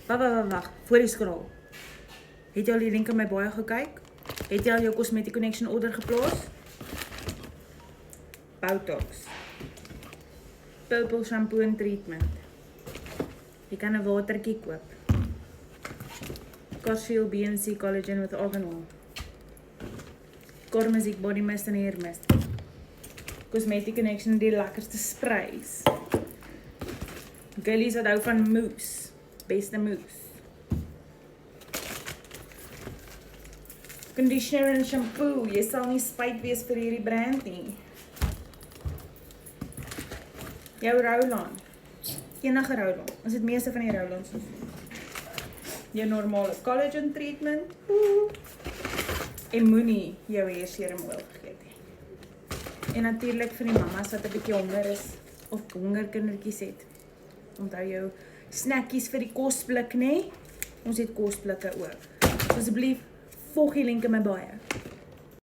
Wag, voor die skraal. Het jy al die link in my baie gekyk? Het jy al jou Cosmetic Connection order geplaas? Botox. Purple shampoo en treatment. Jy kan 'n watertjie koop. Carshield BNC Collagen with Argan Oil. Cormisic Body Mist en Hair Mist. Cosmetic Connection die lekkerste sprays. Gillies wat hou van mousse. Beste mousse. Conditioner en shampoo. Jy sal nie spyt wees vir hierdie brand nie. Jou Roland. Enige Roland. Ons het meeste van die Rolands. Jou normale collagen treatment. En moenie jou hairserum oil vergeet nie. En natuurlik vir die mamas wat 'n bietjie honger is of honger kindertjies het. Onthou jou snackies vir die kosblik, nê? Ons het kosblikke ook. Asseblief volg die link in my bio.